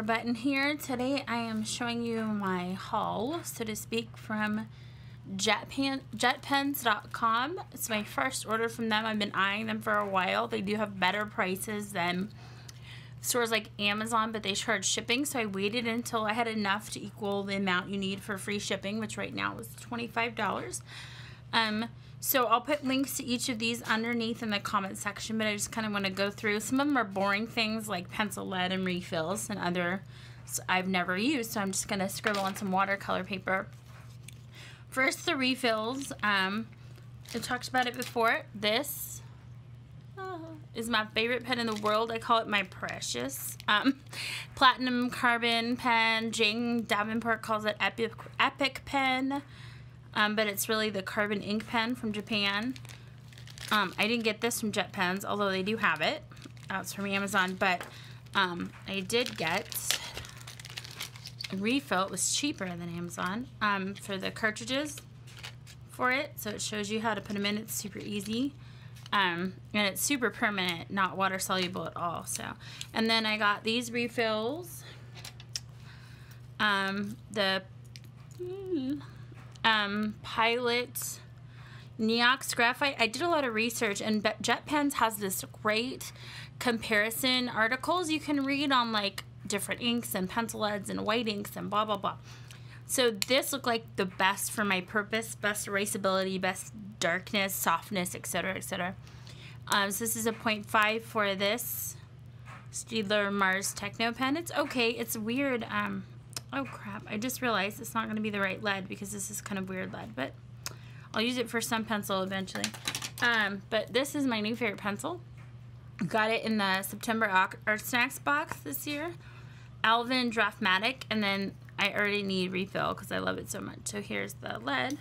Button here. Today I am showing you my haul, so to speak, from JetPens.com. It's my first order from them. I've been eyeing them for a while. They do have better prices than stores like Amazon, but they charge shipping, so I waited until I had enough to equal the amount you need for free shipping, which right now is $25. So I'll put links to each of these underneath in the comment section, but I just kind of want to go through. Some of them are boring things like pencil lead and refills, and others I've never used, so I'm just going to scribble on some watercolor paper. First, the refills. I talked about it before. This is my favorite pen in the world. I call it my precious. Platinum carbon pen. Jane Davenport calls it epic pen. But it's really the carbon ink pen from Japan. I didn't get this from JetPens, although they do have it. It's from Amazon, but I did get a refill. It was cheaper than Amazon for the cartridges for it. So it shows you how to put them in. It's super easy. And it's super permanent, not water soluble at all. So, and then I got these refills. The Pilot Neox Graphite. I did a lot of research, and JetPens has this great comparison articles you can read on like different inks and pencil leads and white inks and blah blah blah. So this looked like the best for my purpose, best erasability, best darkness, softness, etc., etc. So this is a 0.5 for this Staedtler Mars Techno pen. It's okay. It's weird. Oh crap, I just realized it's not going to be the right lead because this is kind of weird lead, but I'll use it for some pencil eventually. But this is my new favorite pencil. Got it in the September Art Snacks box this year. Alvin Draftmatic, and then I already need refill because I love it so much. So here's the lead.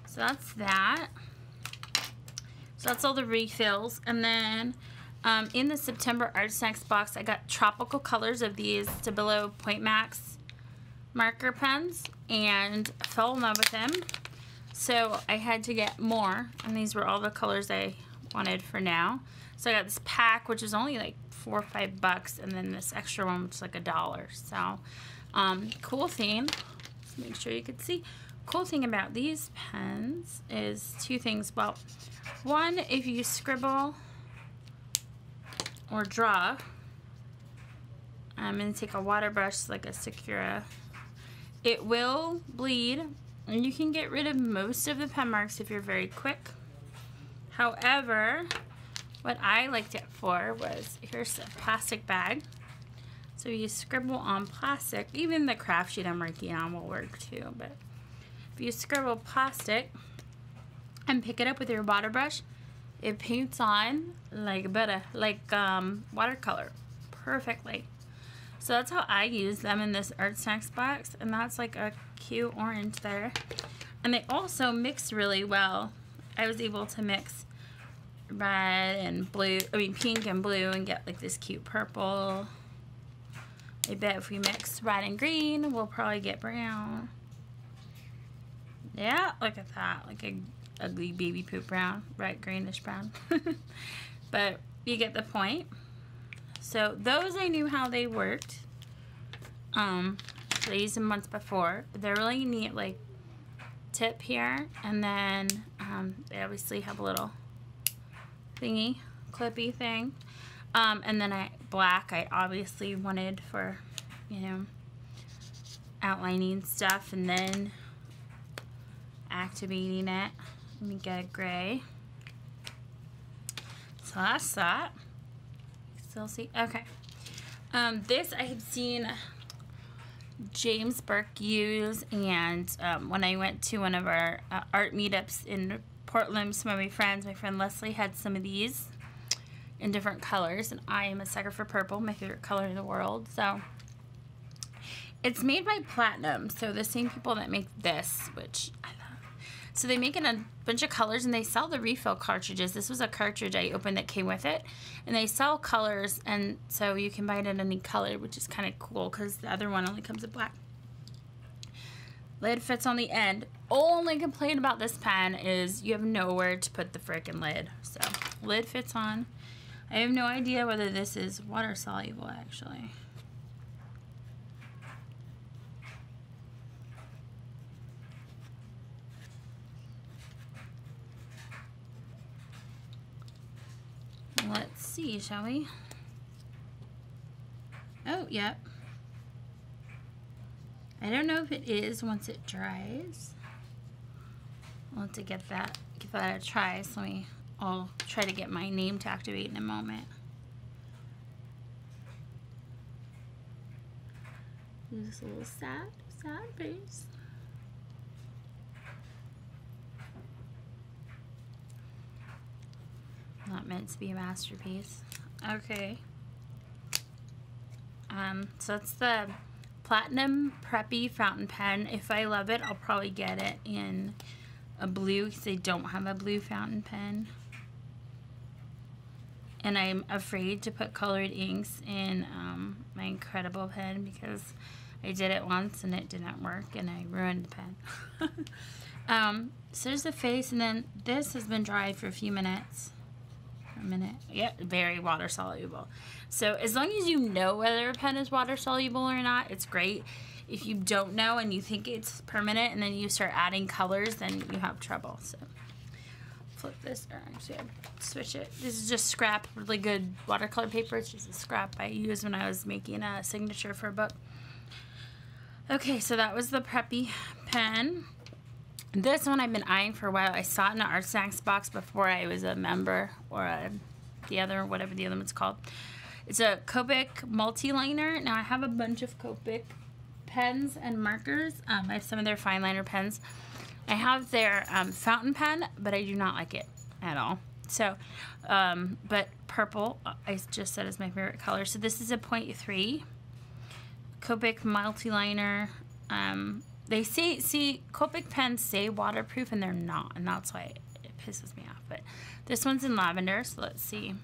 So that's that. So that's all the refills. And then in the September Art Snacks box, I got tropical colors of these Stabilo Point Max marker pens and fell in love with them. So I had to get more, and these were all the colors I wanted for now. So I got this pack, which is only like $4 or $5, and then this extra one, which is like $1. So cool thing, let's make sure you can see. Cool thing about these pens is two things. Well, one, if you scribble or draw, I'm going to take a water brush like a Sakura. It will bleed, and you can get rid of most of the pen marks if you're very quick. However, what I liked it for was, here's a plastic bag. So you scribble on plastic, even the craft sheet I'm working on will work too, but if you scribble plastic and pick it up with your water brush, it paints on like butter, like watercolor, perfectly. So that's how I use them in this Art Snacks box, and that's like a cute orange there. And they also mix really well. I was able to mix red and blue, pink and blue, and get like this cute purple. I bet if we mix red and green, we'll probably get brown. Yeah, look at that, like a ugly baby poop brown, right, greenish brown. But you get the point. So those I knew how they worked. I used them once before, but they're really neat, like tip here, and then they obviously have a little thingy, clippy thing. And then black I obviously wanted for, you know, outlining stuff, and then activating it. Let me get a gray. So that's that. Still see? Okay. This I had seen James Burke use, and when I went to one of our art meetups in Portland, some of my friends, my friend Leslie had some of these in different colors, and I am a sucker for purple, my favorite color in the world. So it's made by Platinum, so the same people that make this, which I love. So they make it in a bunch of colors, and they sell the refill cartridges. This was a cartridge I opened that came with it, and they sell colors, and so you can buy it in any color, which is kind of cool because the other one only comes in black. Lid fits on the end. Only complaint about this pen is you have nowhere to put the frickin' lid. So lid fits on. I have no idea whether this is water soluble actually. see, shall we? Oh, yep. I don't know if it is once it dries. I'll have to give that a try. So I'll try to get my name to activate in a moment. This little sad face. Not meant to be a masterpiece. Okay. So it's the Platinum Preppy Fountain Pen. If I love it, I'll probably get it in a blue because I don't have a blue fountain pen. And I'm afraid to put colored inks in my Incredible pen because I did it once and it didn't work and I ruined the pen. So there's the face, and then this has been dried for a few minutes. Yeah, very water soluble. So as long as you know whether a pen is water soluble or not, it's great. If you don't know and you think it's permanent and then you start adding colors, then you have trouble. So flip this, or actually switch it. This is just scrap, really good watercolor paper. It's just a scrap I used when I was making a signature for a book. Okay, so that was the Preppy pen. This one I've been eyeing for a while. I saw it in an Art Snacks box before I was a member, or whatever the other one's called. It's a Copic multi-liner. Now I have a bunch of Copic pens and markers. I have some of their fine liner pens. I have their fountain pen, but I do not like it at all. So, but purple, I just said is my favorite color. So this is a 0.3 Copic multi-liner. They see Copic pens say waterproof and they're not, and that's why it pisses me off. But this one's in lavender, so let's see.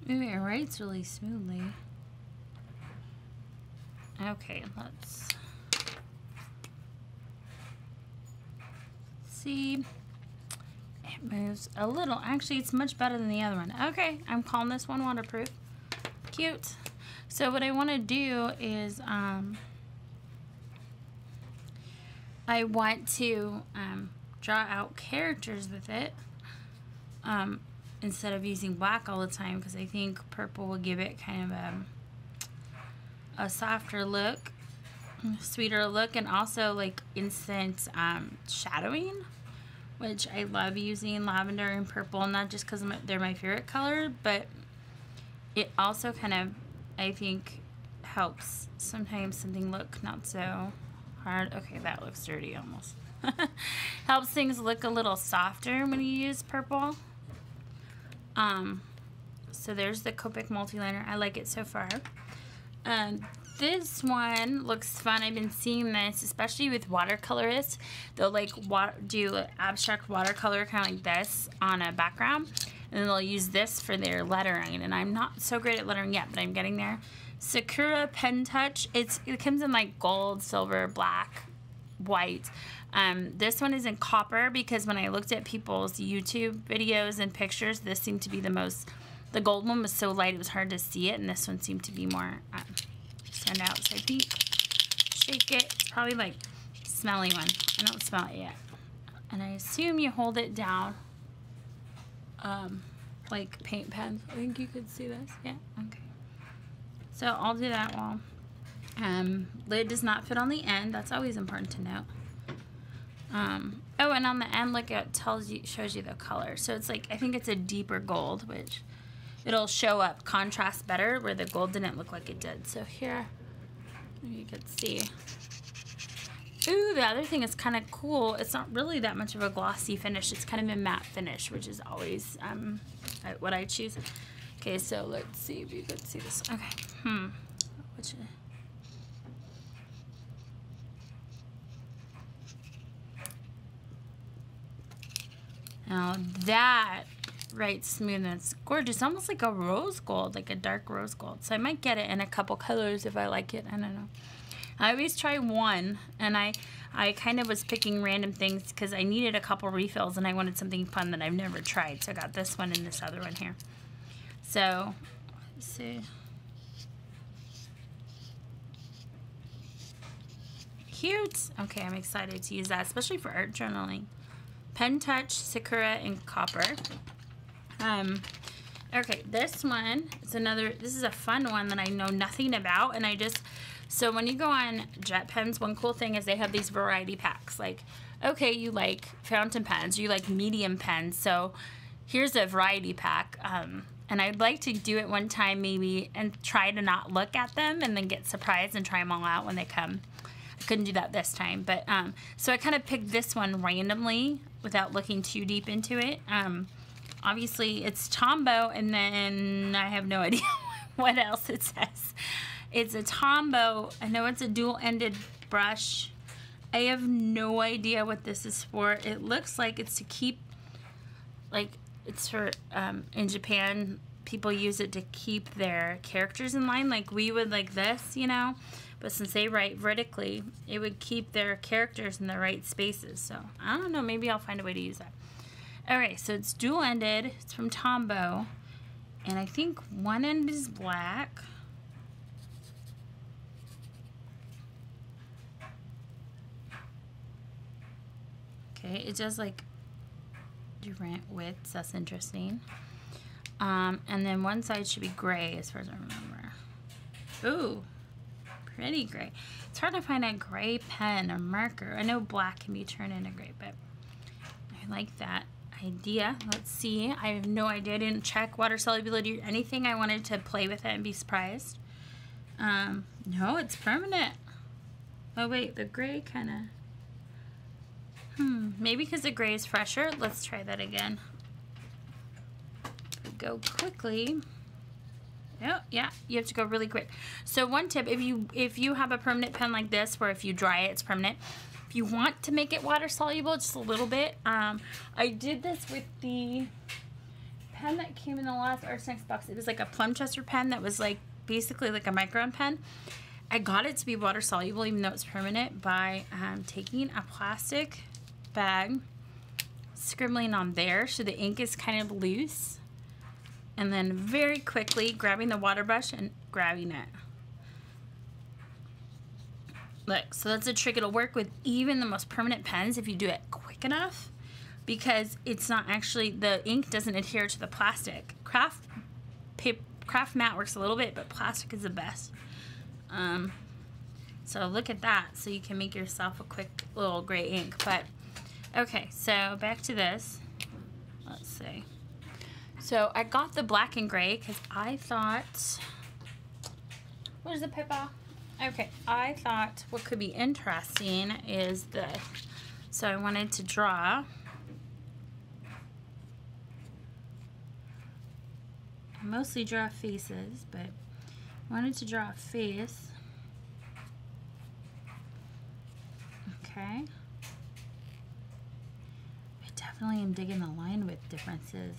Ooh, it writes really smoothly. Okay, let's see. It moves a little. Actually, it's much better than the other one. Okay, I'm calling this one waterproof. Cute. So what I want to do is I want to draw out characters with it instead of using black all the time, because I think purple will give it kind of a softer look, sweeter look, and also like instant shadowing, which I love using lavender and purple, not just because they're my favorite color, but it also kind of, I think, helps sometimes something look not so hard. Okay, that looks dirty almost. Helps things look a little softer when you use purple. So there's the Copic multi-liner. I like it so far. This one looks fun. I've been seeing this, especially with watercolorists. They'll like do abstract watercolor kind of like this on a background, and then they'll use this for their lettering. And I'm not so great at lettering yet, but I'm getting there. Sakura Pen Touch. It comes in like gold, silver, black, white. This one is in copper because when I looked at people's YouTube videos and pictures, this seemed to be the gold one was so light it was hard to see it, and this one seemed to be more stand out. So I think, shake it. It's probably like smelly one. I don't smell it yet. And I assume you hold it down like paint pens. I think you could see this. Yeah, okay. So I'll do that while. Lid does not fit on the end. That's always important to note. Oh, and on the end, look, it shows you the color. So it's like, I think it's a deeper gold, which it'll show up contrast better where the gold didn't look like it did. So here, you could see. Ooh, the other thing is kind of cool. It's not really that much of a glossy finish. It's kind of a matte finish, which is always what I choose. Okay, so let's see if you could see this. Okay, now that writes smooth and it's gorgeous, almost like a rose gold, like a dark rose gold. So I might get it in a couple colors if I like it. I don't know. I always try one, and I kind of was picking random things because I needed a couple refills and I wanted something fun that I've never tried. So I got this one and this other one here. So let's see. cute. Okay, I'm excited to use that, especially for art journaling. Pen Touch, Sakura, and Copper. Okay, this one is this is a fun one that I know nothing about, and so when you go on JetPens, one cool thing is they have these variety packs. Like, okay, you like fountain pens, you like medium pens, so here's a variety pack. And I'd like to do it one time maybe and try to not look at them and then get surprised and try them all out when they come. I couldn't do that this time, but so I kind of picked this one randomly without looking too deep into it. Obviously, it's Tombow, and then I have no idea what else it says. It's a Tombow. I know it's a dual-ended brush. I have no idea what this is for. It looks like it's to keep, like, it's for, in Japan, people use it to keep their characters in line, like we would like this, you know? But since they write vertically, it would keep their characters in the right spaces. So, I don't know. Maybe I'll find a way to use that. Okay, so it's dual-ended. It's from Tombow. And I think one end is black. Okay, it does like different widths. That's interesting. And then one side should be gray as far as I remember. Ooh, pretty gray. It's hard to find a gray pen or marker. I know black can be turned into gray, but I like that idea. Let's see. I have no idea. I didn't check water solubility or anything. I wanted to play with it and be surprised. No, it's permanent. Oh wait, the gray kind of... maybe because the gray is fresher. Let's try that again. Go quickly. Oh, yeah, you have to go really quick. So one tip, if you have a permanent pen like this, where if you dry it, it's permanent. If you want to make it water soluble, just a little bit. I did this with the pen that came in the last Art Snacks box. It was like a plum chester pen that was like basically like a Micron pen. I got it to be water soluble, even though it's permanent, by taking a plastic bag, scribbling on there so the ink is kind of loose, and then very quickly grabbing the water brush and grabbing it. Look, so that's a trick. It'll work with even the most permanent pens if you do it quick enough, because it's not actually, the ink doesn't adhere to the plastic. Craft matte works a little bit, but plastic is the best. So look at that. So you can make yourself a quick little gray ink. But okay, so back to this. Let's see. So I got the black and gray because I thought, where's the paper? Okay, I thought what could be interesting is this. So I wanted to draw. I mostly draw faces, but I wanted to draw a face. Okay. I definitely am digging the line width differences.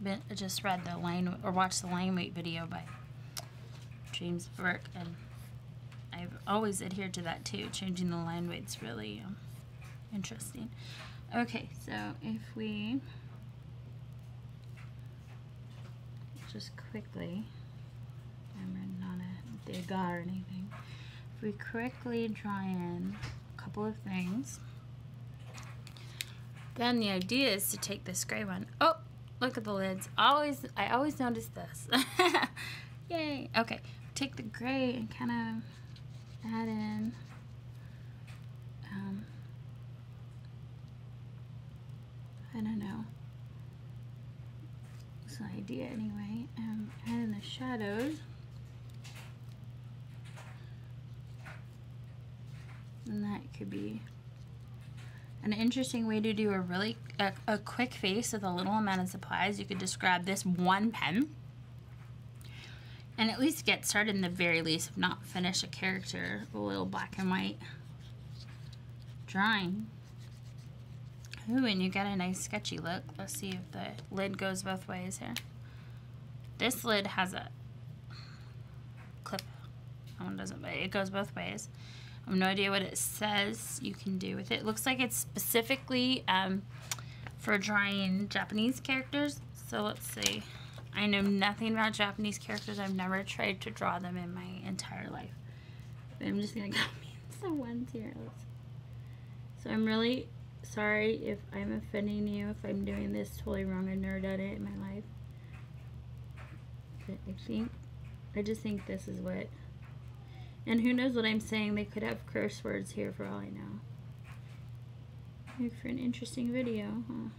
I just read the line, or watched the line weight video by James Burke, and I've always adhered to that too. Changing the line weight's really interesting. Okay, so if we just quickly, I'm not a degas or anything. If we quickly draw in a couple of things, then the idea is to take this gray one. Oh, look at the lids. I always notice this. Yay. Okay, take the gray and kind of add in I don't know. It's an idea anyway. Add in the shadows. And that could be an interesting way to do a quick face with a little amount of supplies. You could just grab this one pen and at least get started in the very least, if not finish a character, a little black and white drawing. Ooh, and you got a nice sketchy look. Let's see if the lid goes both ways here. This lid has a clip. That one doesn't, but it goes both ways. I have no idea what it says you can do with it. It looks like it's specifically for drawing Japanese characters. So let's see. I know nothing about Japanese characters. I've never tried to draw them in my entire life. But I'm just going to copy and the ones here. So I'm really sorry if I'm offending you, if I'm doing this totally wrong. I've never done it in my life. But I just think this is what, and who knows what I'm saying. They could have curse words here for all I know. Make for an interesting video, huh?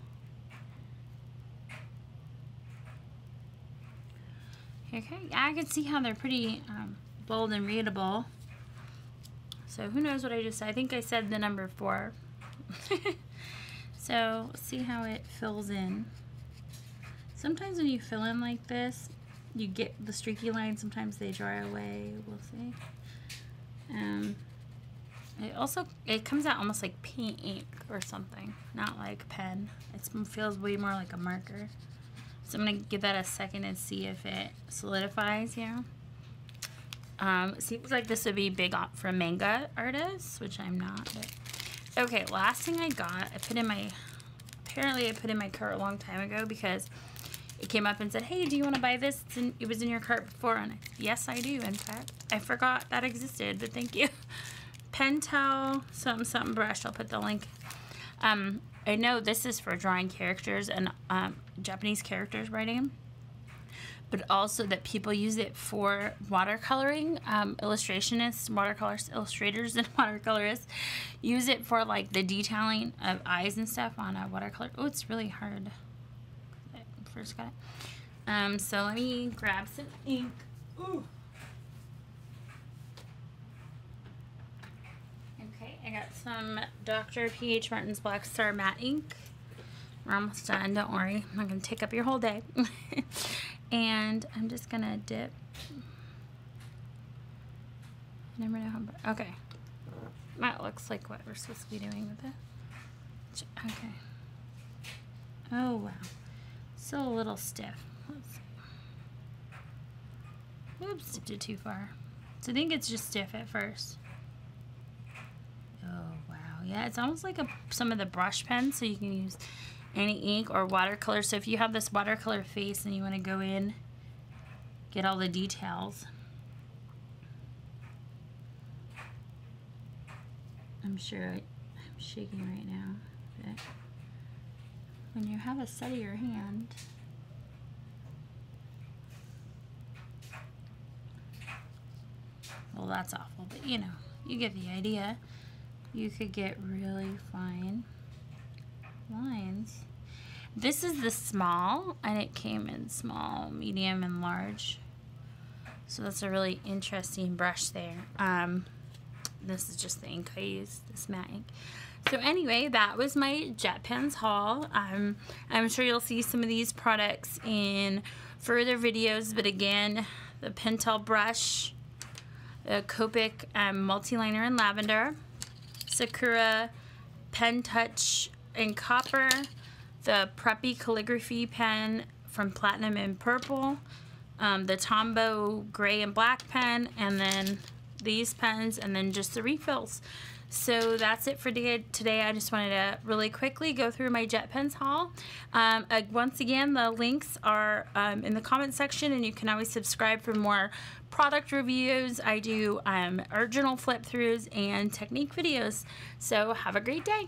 Okay, I can see how they're pretty bold and readable. So who knows what I just said. I think I said the number 4. So let's see how it fills in. Sometimes when you fill in like this, you get the streaky lines. Sometimes they dry away. We'll see. It comes out almost like paint ink or something, not like pen. It feels way more like a marker. So I'm going to give that a second and see if it solidifies here. Seems like this would be big for manga artists, which I'm not. But. Okay, last thing I got, apparently I put in my cart a long time ago because it came up and said, hey, do you want to buy this? It was in your cart before. And yes, I do, in fact. I forgot that existed, but thank you. Pentel something brush. I'll put the link. I know this is for drawing characters and Japanese characters writing, but also that people use it for watercoloring. Illustrationists, illustrators and watercolorists use it for like the detailing of eyes and stuff on a watercolor. Oh, it's really hard. I first got it. So let me grab some ink. Ooh. I got some Dr. P.H. Martin's Black Star Matte Ink. We're almost done, don't worry. I'm not going to take up your whole day. And I'm just going to dip. I never know how, okay. That looks like what we're supposed to be doing with it. Okay. Oh, wow. Still a little stiff. Let's see. Oops, dipped it too far. So I think it's just stiff at first. Oh, wow. Yeah, it's almost like some of the brush pens, so you can use any ink or watercolor. So if you have this watercolor face and you want to go in, get all the details. I'm sure I'm shaking right now. But when you have a steadier hand, well, that's awful, but you know, you get the idea. You could get really fine lines. This is the small, and it came in small, medium, and large. So that's a really interesting brush there. This is just the ink I used, this matte ink. So anyway, that was my JetPens haul. I'm sure you'll see some of these products in further videos, but again, the Pentel brush, the Copic multi-liner in lavender, Sakura pen touch in copper, the Preppy calligraphy pen from platinum and purple, the Tombow gray and black pen, and then these pens, and then just the refills. So that's it for today. I just wanted to really quickly go through my JetPens haul. Once again, the links are in the comment section, and you can always subscribe for more product reviews. I do original flip-throughs and technique videos. So have a great day.